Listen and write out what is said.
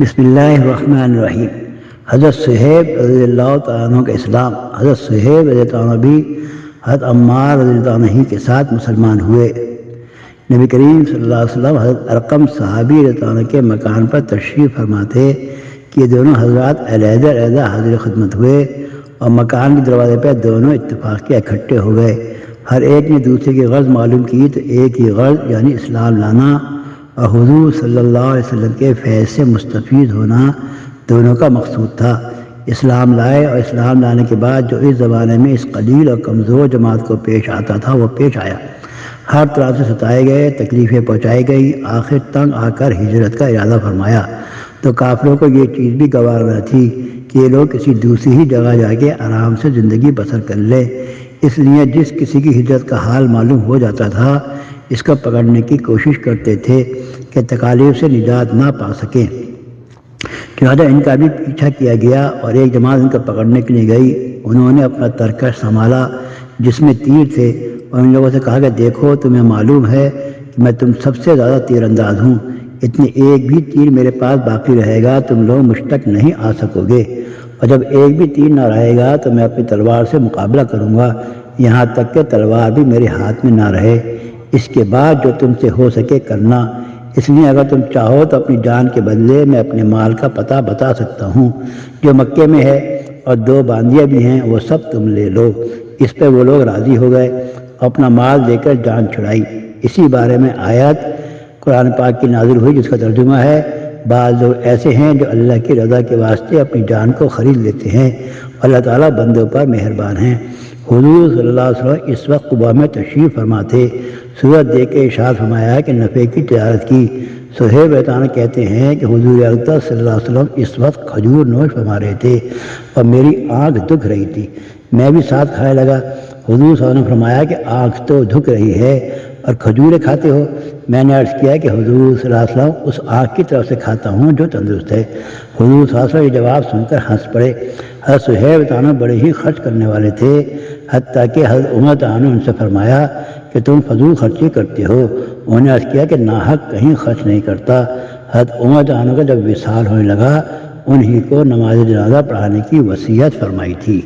بسم اللہ الرحمن الرحیم۔ حضرت صہیب رضی اللہ تعالیٰ عنہ کا اسلام۔ حضرت صہیب رضی اللہ عنہ بھی حضرت عمار رضی اللہ عنہ کے ساتھ مسلمان ہوئے۔ نبی کریم صلی اللہ علیہ وسلم حضرت ارقم صحابی رضی اللہ عنہ کے مکان پر تشریف فرماتے کہ دونوں حضرات علیحدہ حاضر خدمت ہوئے اور مکان کے دروازے پر دونوں اتفاق کے اکٹھے ہو گئے۔ ہر ایک نے دوسرے کی غرض معلوم کی تو ایک ہی غرض یعنی اسلام لانا اور حضور صلی اللہ علیہ وسلم کے فیض سے مستفید ہونا دونوں کا مقصود تھا۔ اسلام لائے اور اسلام لانے کے بعد جو اس زمانے میں اس قلیل اور کمزور جماعت کو پیش آتا تھا وہ پیش آیا۔ ہر طرح سے ستائے گئے، تکلیفیں پہنچائی گئی، آخر تنگ آ کر ہجرت کا ارادہ فرمایا تو کافروں کو یہ چیز بھی گوار نہ تھی کہ یہ لوگ کسی دوسری ہی جگہ جا کے آرام سے زندگی بسر کر لیں۔ اس لیے جس کسی کی ہجرت کا حال معلوم ہو جاتا تھا اس کو پکڑنے کی کوشش کرتے تھے کہ تکالیف سے نجات نہ پا سکیں۔ چنانچہ ان کا بھی پیچھا کیا گیا اور ایک جماعت ان کو پکڑنے کے لیے گئی۔ انہوں نے اپنا ترکش سنبھالا جس میں تیر تھے اور ان لوگوں سے کہا کہ دیکھو تمہیں معلوم ہے کہ میں تم سب سے زیادہ تیر انداز ہوں، اتنے ایک بھی تیر میرے پاس باقی رہے گا تم لوگ مجھ تک نہیں آ سکو گے، اور جب ایک بھی تیر نہ رہے گا تو میں اپنی تلوار سے مقابلہ کروں گا، یہاں تک کہ تلوار بھی میرے ہاتھ میں نہ رہے۔ اس کے بعد جو تم سے ہو سکے کرنا، اس لیے اگر تم چاہو تو اپنی جان کے بدلے میں اپنے مال کا پتہ بتا سکتا ہوں جو مکے میں ہے، اور 2 باندیاں بھی ہیں وہ سب تم لے لو۔ اس پہ وہ لوگ راضی ہو گئے، اپنا مال دے کر جان چھڑائی۔ اسی بارے میں آیت قرآن پاک کی نازل ہوئی جس کا ترجمہ ہے بعض لوگ ایسے ہیں جو اللہ کی رضا کے واسطے اپنی جان کو خرید لیتے ہیں، اللہ تعالیٰ بندوں پر مہربان ہیں۔ حضور صلی اللہ علیہ وسلم اس وقت قباء میں تشریف فرما تھے۔ صورت دے کے ارشاد فرمایا ہے کہ نفع کی تجارت کی۔ صہیب رضی اللہ عنہ کہتے ہیں کہ حضور اقدس صلی اللہ علیہ وسلم اس وقت کھجور نوش فرما رہے تھے اور میری آنکھ دکھ رہی تھی، میں بھی ساتھ کھانے لگا۔ حضور صلی اللہ علیہ وسلم فرمایا کہ آنکھ تو دکھ رہی ہے اور کھجوریں کھاتے ہو؟ میں نے عرض کیا کہ حضور صلی اللہ علیہ وسلم اس آنکھ کی طرف سے کھاتا ہوں جو تندرست ہے۔ حضور صلی اللہ علیہ وسلم یہ جواب سن کر ہنس پڑے۔ حضرت صہیب رضی اللہ عنہ بڑے ہی خرچ کرنے والے تھے، حتیٰ کہ حضرت عمر رضی اللہ عنہ ان سے فرمایا کہ تم فضول خرچی کرتے ہو۔ انہوں نے عرض کیا کہ ناحق کہیں خرچ نہیں کرتا۔ حضرت عمر رضی اللہ عنہ کا جب وصال ہونے لگا انہی کو نماز جنازہ پڑھانے کی وصیت فرمائی تھی۔